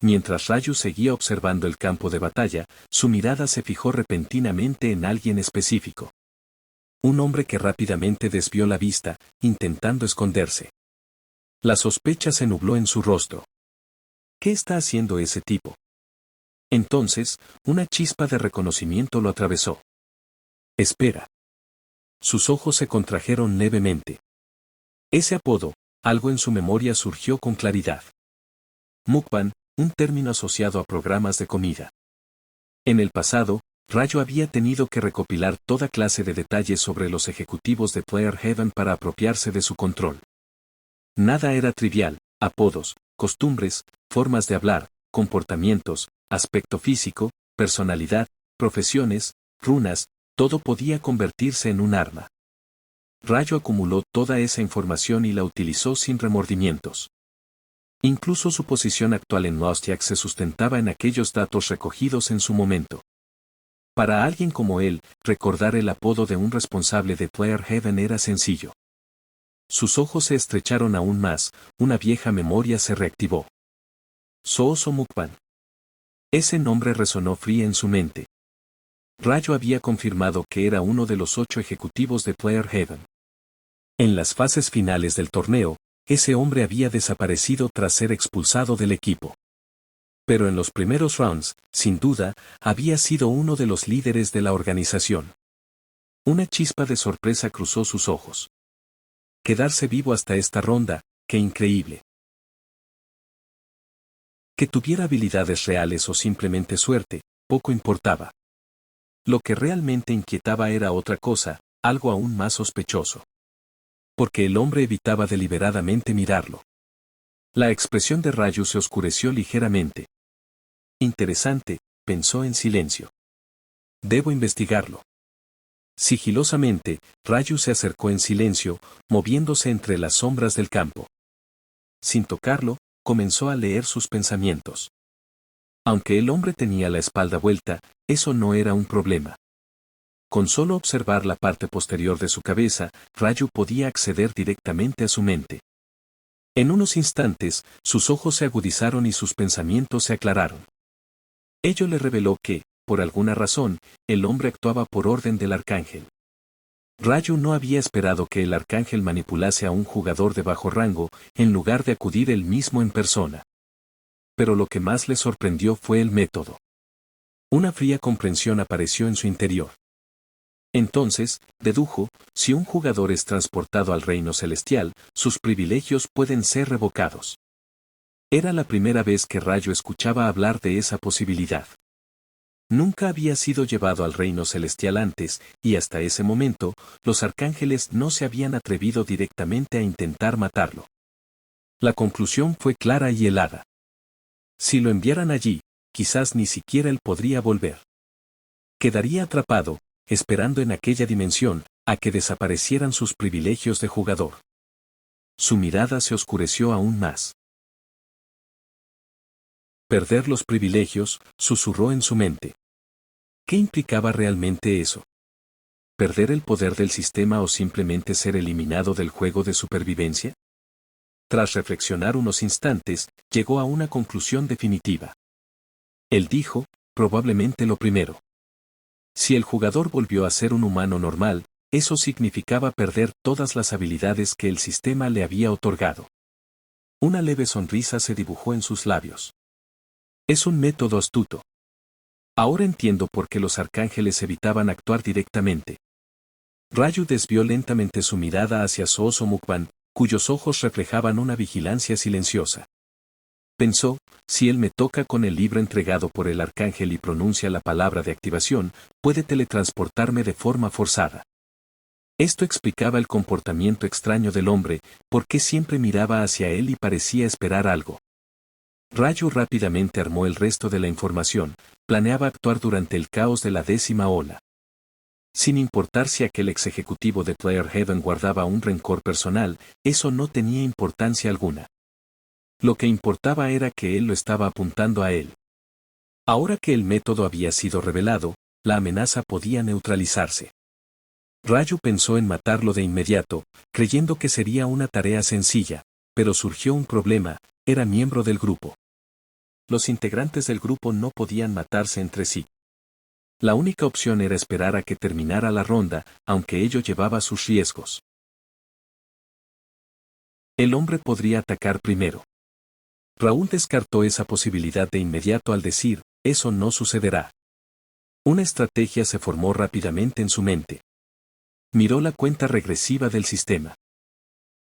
Mientras Raju seguía observando el campo de batalla, su mirada se fijó repentinamente en alguien específico. Un hombre que rápidamente desvió la vista, intentando esconderse. La sospecha se nubló en su rostro. ¿Qué está haciendo ese tipo? Entonces, una chispa de reconocimiento lo atravesó. Espera. Sus ojos se contrajeron levemente. Ese apodo, algo en su memoria surgió con claridad. Mukbang, un término asociado a programas de comida. En el pasado, Raju había tenido que recopilar toda clase de detalles sobre los ejecutivos de Player Heaven para apropiarse de su control. Nada era trivial: apodos, costumbres, formas de hablar, comportamientos, aspecto físico, personalidad, profesiones, runas, todo podía convertirse en un arma. Raju acumuló toda esa información y la utilizó sin remordimientos. Incluso su posición actual en Lustiak se sustentaba en aquellos datos recogidos en su momento. Para alguien como él, recordar el apodo de un responsable de Player Heaven era sencillo. Sus ojos se estrecharon aún más, una vieja memoria se reactivó. Sooso Mukbang. Ese nombre resonó frío en su mente. Raju había confirmado que era uno de los 8 ejecutivos de Player Heaven. En las fases finales del torneo, ese hombre había desaparecido tras ser expulsado del equipo. Pero en los primeros rounds, sin duda, había sido uno de los líderes de la organización. Una chispa de sorpresa cruzó sus ojos. Quedarse vivo hasta esta ronda, ¡qué increíble! Que tuviera habilidades reales o simplemente suerte, poco importaba. Lo que realmente inquietaba era otra cosa, algo aún más sospechoso. Porque el hombre evitaba deliberadamente mirarlo. La expresión de Raju se oscureció ligeramente. Interesante, pensó en silencio. Debo investigarlo. Sigilosamente, Raju se acercó en silencio, moviéndose entre las sombras del campo. Sin tocarlo, comenzó a leer sus pensamientos. Aunque el hombre tenía la espalda vuelta, eso no era un problema. Con solo observar la parte posterior de su cabeza, Raju podía acceder directamente a su mente. En unos instantes, sus ojos se agudizaron y sus pensamientos se aclararon. Ello le reveló que, por alguna razón, el hombre actuaba por orden del arcángel. Raju no había esperado que el arcángel manipulase a un jugador de bajo rango, en lugar de acudir él mismo en persona. Pero lo que más le sorprendió fue el método. Una fría comprensión apareció en su interior. Entonces, dedujo, si un jugador es transportado al reino celestial, sus privilegios pueden ser revocados. Era la primera vez que Raju escuchaba hablar de esa posibilidad. Nunca había sido llevado al reino celestial antes, y hasta ese momento, los arcángeles no se habían atrevido directamente a intentar matarlo. La conclusión fue clara y helada. Si lo enviaran allí, quizás ni siquiera él podría volver. Quedaría atrapado, esperando en aquella dimensión, a que desaparecieran sus privilegios de jugador. Su mirada se oscureció aún más. Perder los privilegios, susurró en su mente. ¿Qué implicaba realmente eso? ¿Perder el poder del sistema o simplemente ser eliminado del juego de supervivencia? Tras reflexionar unos instantes, llegó a una conclusión definitiva. Él dijo, probablemente lo primero. Si el jugador volvió a ser un humano normal, eso significaba perder todas las habilidades que el sistema le había otorgado. Una leve sonrisa se dibujó en sus labios. Es un método astuto. Ahora entiendo por qué los arcángeles evitaban actuar directamente. Raju desvió lentamente su mirada hacia Sooso Mukbang, cuyos ojos reflejaban una vigilancia silenciosa. Pensó, si él me toca con el libro entregado por el arcángel y pronuncia la palabra de activación, puede teletransportarme de forma forzada. Esto explicaba el comportamiento extraño del hombre, porque siempre miraba hacia él y parecía esperar algo. Raju rápidamente armó el resto de la información, planeaba actuar durante el caos de la 10ª ola. Sin importar si aquel ex ejecutivo de Player Heaven guardaba un rencor personal, eso no tenía importancia alguna. Lo que importaba era que él lo estaba apuntando a él. Ahora que el método había sido revelado, la amenaza podía neutralizarse. Raju pensó en matarlo de inmediato, creyendo que sería una tarea sencilla, pero surgió un problema: era miembro del grupo. los integrantes del grupo no podían matarse entre sí. La única opción era esperar a que terminara la ronda, aunque ello llevaba sus riesgos. El hombre podría atacar primero. Raúl descartó esa posibilidad de inmediato al decir, eso no sucederá. Una estrategia se formó rápidamente en su mente. Miró la cuenta regresiva del sistema.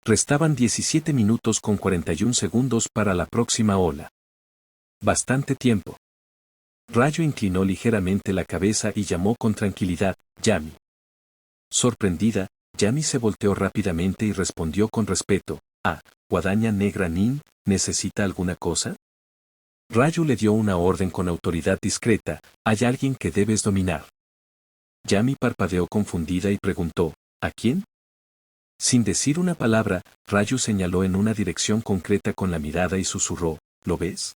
Restaban 17 minutos con 41 segundos para la próxima ola. Bastante tiempo. Rayo inclinó ligeramente la cabeza y llamó con tranquilidad, Yami. Sorprendida, Yami se volteó rápidamente y respondió con respeto, Guadaña Negra Nin, ¿necesita alguna cosa? Rayo le dio una orden con autoridad discreta, hay alguien que debes dominar. Yami parpadeó confundida y preguntó, ¿a quién? Sin decir una palabra, Rayo señaló en una dirección concreta con la mirada y susurró, ¿lo ves?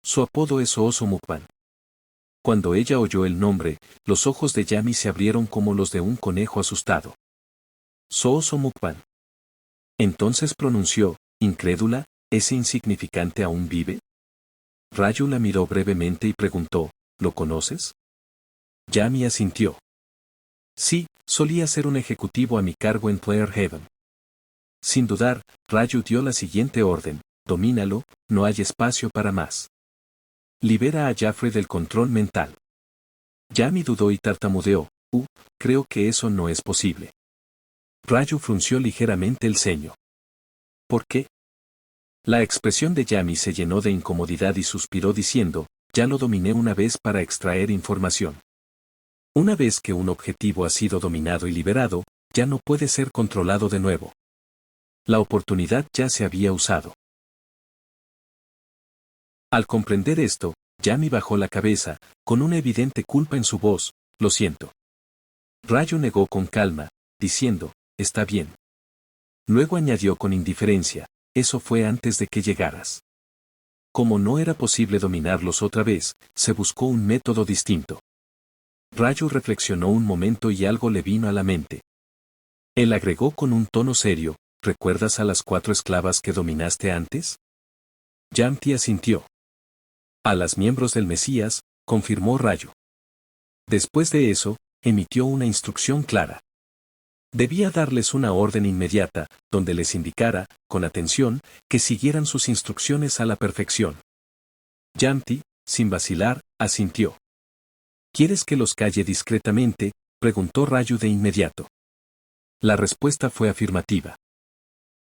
Su apodo es Ooso Mukban. Cuando ella oyó el nombre, los ojos de Yami se abrieron como los de un conejo asustado. Ooso Mukban. Entonces pronunció, incrédula, ¿ese insignificante aún vive? Rayo la miró brevemente y preguntó, ¿lo conoces? Yami asintió. Sí, solía ser un ejecutivo a mi cargo en Clear Haven. Sin dudar, Rayo dio la siguiente orden, domínalo, no hay espacio para más. Libera a Jaffrey del control mental. Yami dudó y tartamudeó, creo que eso no es posible. Rayo frunció ligeramente el ceño. ¿Por qué? La expresión de Yami se llenó de incomodidad y suspiró diciendo, ya lo dominé una vez para extraer información. Una vez que un objetivo ha sido dominado y liberado, ya no puede ser controlado de nuevo. La oportunidad ya se había usado. Al comprender esto, Yami bajó la cabeza, con una evidente culpa en su voz, lo siento. Rayo negó con calma, diciendo, está bien. Luego añadió con indiferencia, eso fue antes de que llegaras. Como no era posible dominarlos otra vez, se buscó un método distinto. Rayo reflexionó un momento y algo le vino a la mente. Él agregó con un tono serio, ¿recuerdas a las 4 esclavas que dominaste antes? Yamti asintió. A las miembros del Mesías, confirmó Rayo. Después de eso, emitió una instrucción clara. Debía darles una orden inmediata, donde les indicara, con atención, que siguieran sus instrucciones a la perfección. Yamti, sin vacilar, asintió. ¿Quieres que los calle discretamente?, preguntó Rayo de inmediato. La respuesta fue afirmativa.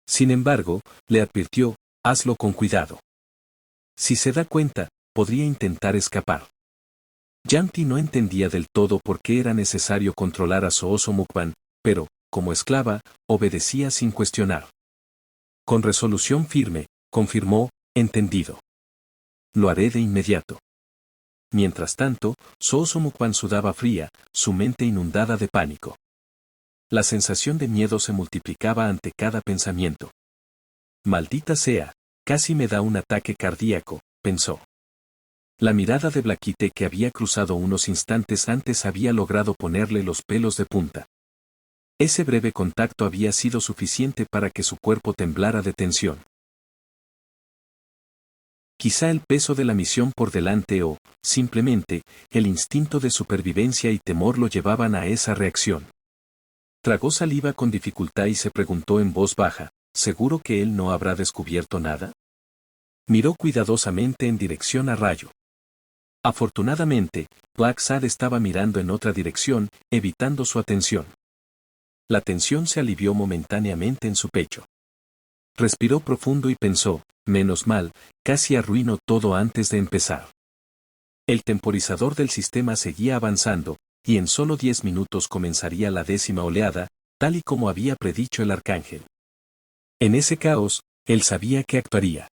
Sin embargo, le advirtió, hazlo con cuidado. Si se da cuenta, podría intentar escapar. Yamti no entendía del todo por qué era necesario controlar a Ooso Mukban, pero, como esclava, obedecía sin cuestionar. Con resolución firme, confirmó, entendido. Lo haré de inmediato. Mientras tanto, Ooso Mukban sudaba fría, su mente inundada de pánico. La sensación de miedo se multiplicaba ante cada pensamiento. Maldita sea, casi me da un ataque cardíaco, pensó. La mirada de Blaquite que había cruzado unos instantes antes había logrado ponerle los pelos de punta. Ese breve contacto había sido suficiente para que su cuerpo temblara de tensión. Quizá el peso de la misión por delante o, simplemente, el instinto de supervivencia y temor lo llevaban a esa reacción. Tragó saliva con dificultad y se preguntó en voz baja, ¿seguro que él no habrá descubierto nada? Miró cuidadosamente en dirección a Rayo. Afortunadamente, Black Sad estaba mirando en otra dirección, evitando su atención. La tensión se alivió momentáneamente en su pecho. Respiró profundo y pensó, menos mal, casi arruinó todo antes de empezar. El temporizador del sistema seguía avanzando, y en solo 10 minutos comenzaría la 10ª oleada, tal y como había predicho el arcángel. En ese caos, él sabía que actuaría.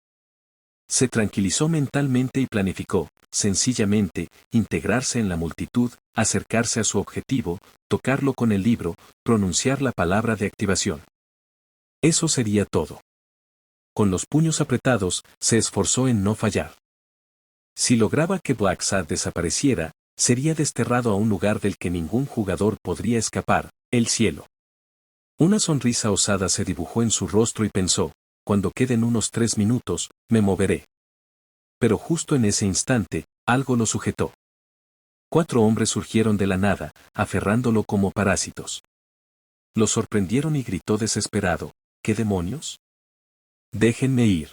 Se tranquilizó mentalmente y planificó, sencillamente, integrarse en la multitud, acercarse a su objetivo, tocarlo con el libro, pronunciar la palabra de activación. Eso sería todo. Con los puños apretados, se esforzó en no fallar. Si lograba que Black Sad desapareciera, sería desterrado a un lugar del que ningún jugador podría escapar, el cielo. Una sonrisa osada se dibujó en su rostro y pensó, cuando queden unos 3 minutos, me moveré. Pero justo en ese instante, algo lo sujetó. 4 hombres surgieron de la nada, aferrándolo como parásitos. Lo sorprendieron y gritó desesperado, ¿qué demonios? Déjenme ir.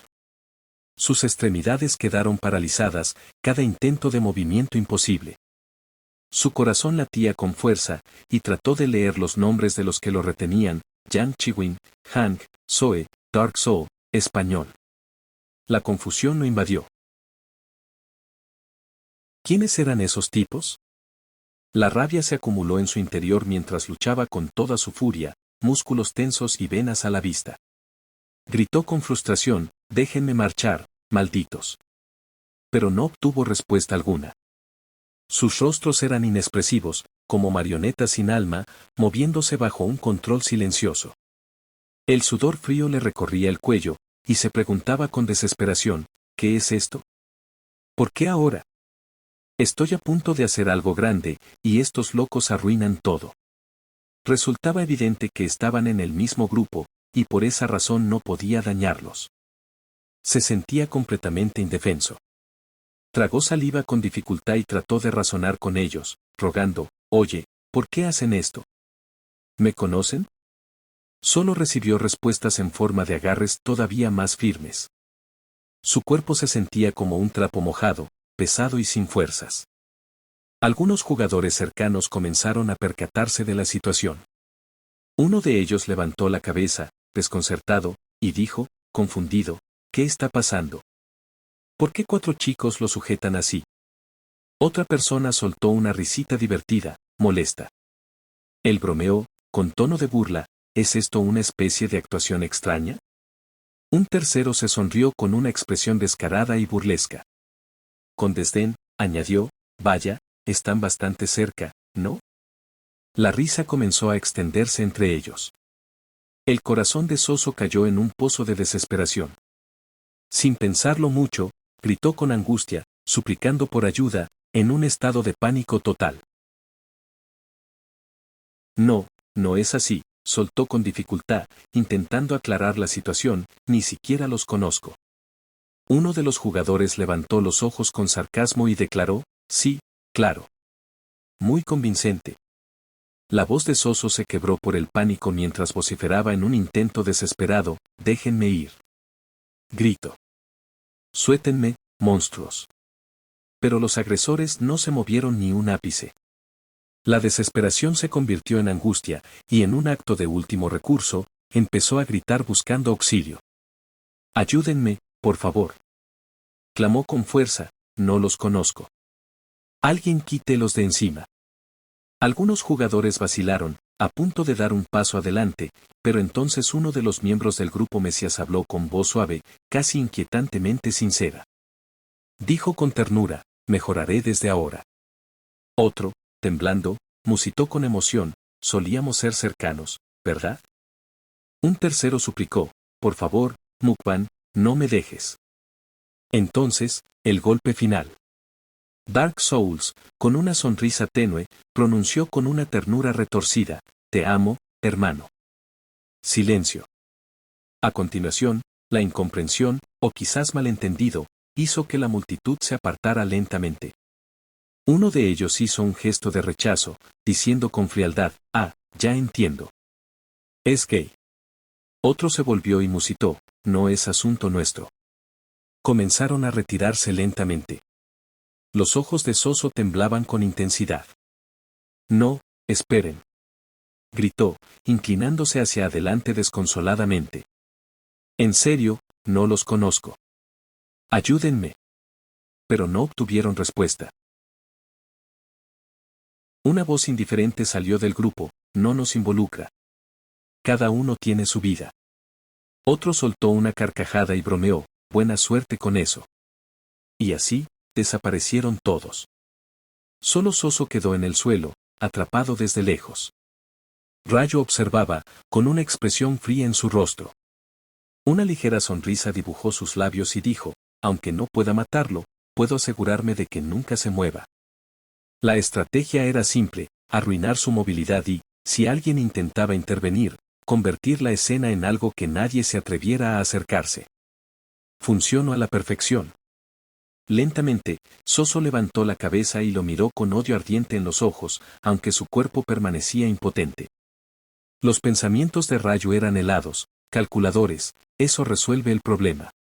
Sus extremidades quedaron paralizadas, cada intento de movimiento imposible. Su corazón latía con fuerza, y trató de leer los nombres de los que lo retenían, Yang Chiwin, Hank, Zoe, Dark Soul, español. La confusión lo invadió. ¿Quiénes eran esos tipos? La rabia se acumuló en su interior mientras luchaba con toda su furia, músculos tensos y venas a la vista. Gritó con frustración, déjenme marchar, malditos. Pero no obtuvo respuesta alguna. Sus rostros eran inexpresivos, como marionetas sin alma, moviéndose bajo un control silencioso. El sudor frío le recorría el cuello, y se preguntaba con desesperación, ¿qué es esto? ¿Por qué ahora? Estoy a punto de hacer algo grande, y estos locos arruinan todo. Resultaba evidente que estaban en el mismo grupo, y por esa razón no podía dañarlos. Se sentía completamente indefenso. Tragó saliva con dificultad y trató de razonar con ellos, rogando, oye, ¿por qué hacen esto? ¿Me conocen? Solo recibió respuestas en forma de agarres todavía más firmes. Su cuerpo se sentía como un trapo mojado, pesado y sin fuerzas. Algunos jugadores cercanos comenzaron a percatarse de la situación. Uno de ellos levantó la cabeza, desconcertado, y dijo, confundido, ¿qué está pasando? ¿Por qué 4 chicos lo sujetan así? Otra persona soltó una risita divertida, molesta. Él bromeó, con tono de burla, ¿es esto una especie de actuación extraña? Un tercero se sonrió con una expresión descarada y burlesca. Con desdén, añadió, vaya, están bastante cerca, ¿no? La risa comenzó a extenderse entre ellos. El corazón de Soso cayó en un pozo de desesperación. Sin pensarlo mucho, gritó con angustia, suplicando por ayuda, en un estado de pánico total. No, no es así, soltó con dificultad, intentando aclarar la situación, ni siquiera los conozco. Uno de los jugadores levantó los ojos con sarcasmo y declaró, sí, claro. Muy convincente. La voz de Soso se quebró por el pánico mientras vociferaba en un intento desesperado, déjenme ir. Grito. Suéltenme, monstruos. Pero los agresores no se movieron ni un ápice. La desesperación se convirtió en angustia, y en un acto de último recurso, empezó a gritar buscando auxilio. Ayúdenme, por favor. Clamó con fuerza, no los conozco. Alguien quítelos de encima. Algunos jugadores vacilaron, a punto de dar un paso adelante, pero entonces uno de los miembros del grupo Mesías habló con voz suave, casi inquietantemente sincera. Dijo con ternura, mejoraré desde ahora. Otro, temblando, musitó con emoción, solíamos ser cercanos, ¿verdad? Un tercero suplicó, por favor, Mukban, no me dejes. Entonces, el golpe final. Dark Souls, con una sonrisa tenue, pronunció con una ternura retorcida, te amo, hermano. Silencio. A continuación, la incomprensión, o quizás malentendido, hizo que la multitud se apartara lentamente. Uno de ellos hizo un gesto de rechazo, diciendo con frialdad, ya entiendo. Es gay. Otro se volvió y musitó, no es asunto nuestro. Comenzaron a retirarse lentamente. Los ojos de Soso temblaban con intensidad. No, esperen. Gritó, inclinándose hacia adelante desconsoladamente. En serio, no los conozco. Ayúdenme. Pero no obtuvieron respuesta. Una voz indiferente salió del grupo, no nos involucra. Cada uno tiene su vida. Otro soltó una carcajada y bromeó, buena suerte con eso. Y así, desaparecieron todos. Solo Soso quedó en el suelo, atrapado desde lejos. Rayo observaba, con una expresión fría en su rostro. Una ligera sonrisa dibujó sus labios y dijo, aunque no pueda matarlo, puedo asegurarme de que nunca se mueva. La estrategia era simple, arruinar su movilidad y, si alguien intentaba intervenir, convertir la escena en algo que nadie se atreviera a acercarse. Funcionó a la perfección. Lentamente, Soso levantó la cabeza y lo miró con odio ardiente en los ojos, aunque su cuerpo permanecía impotente. Los pensamientos de Rayo eran helados, calculadores, eso resuelve el problema.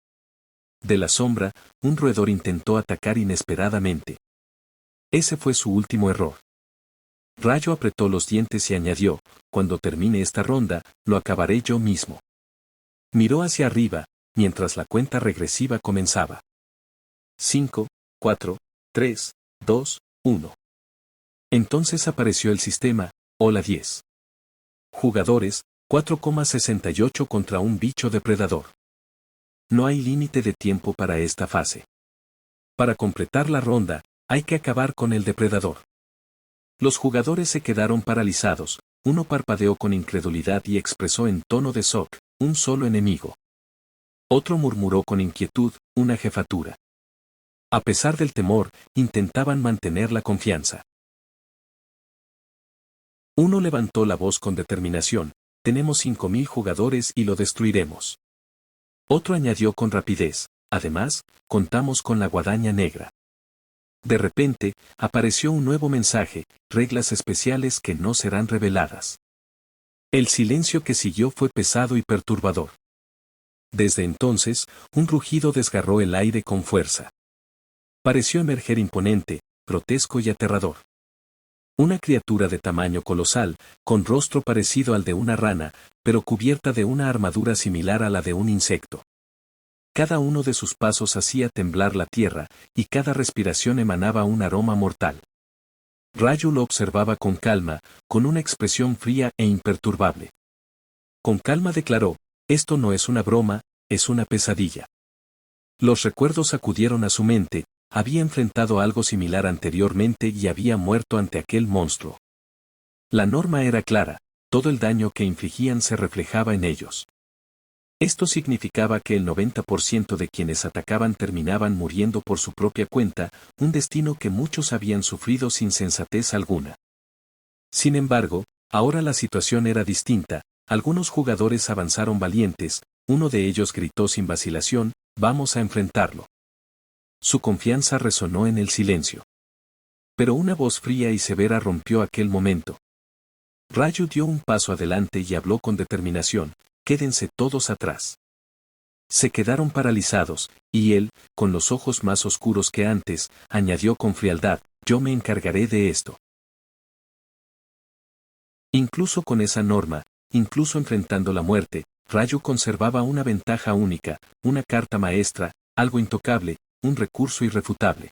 De la sombra, un roedor intentó atacar inesperadamente. Ese fue su último error. Rayo apretó los dientes y añadió, cuando termine esta ronda, lo acabaré yo mismo. Miró hacia arriba, mientras la cuenta regresiva comenzaba. 5, 4, 3, 2, 1. Entonces apareció el sistema, hola 10. Jugadores, 4,68 contra un bicho depredador. No hay límite de tiempo para esta fase. Para completar la ronda, hay que acabar con el depredador. Los jugadores se quedaron paralizados, uno parpadeó con incredulidad y expresó en tono de shock, un solo enemigo. Otro murmuró con inquietud, una jefatura. A pesar del temor, intentaban mantener la confianza. Uno levantó la voz con determinación, tenemos 5.000 jugadores y lo destruiremos. Otro añadió con rapidez, además, contamos con la guadaña negra. De repente, apareció un nuevo mensaje, reglas especiales que no serán reveladas. El silencio que siguió fue pesado y perturbador. Desde entonces, un rugido desgarró el aire con fuerza. Pareció emerger imponente, grotesco y aterrador. Una criatura de tamaño colosal, con rostro parecido al de una rana, pero cubierta de una armadura similar a la de un insecto. Cada uno de sus pasos hacía temblar la tierra, y cada respiración emanaba un aroma mortal. Rayo lo observaba con calma, con una expresión fría e imperturbable. Con calma declaró, esto no es una broma, es una pesadilla. Los recuerdos acudieron a su mente, había enfrentado algo similar anteriormente y había muerto ante aquel monstruo. La norma era clara, todo el daño que infligían se reflejaba en ellos. Esto significaba que el 90% de quienes atacaban terminaban muriendo por su propia cuenta, un destino que muchos habían sufrido sin sensatez alguna. Sin embargo, ahora la situación era distinta, algunos jugadores avanzaron valientes, uno de ellos gritó sin vacilación, vamos a enfrentarlo. Su confianza resonó en el silencio. Pero una voz fría y severa rompió aquel momento. Rayo dio un paso adelante y habló con determinación, quédense todos atrás. Se quedaron paralizados, y él, con los ojos más oscuros que antes, añadió con frialdad, yo me encargaré de esto. Incluso con esa norma, incluso enfrentando la muerte, Rayo conservaba una ventaja única, una carta maestra, algo intocable, un recurso irrefutable.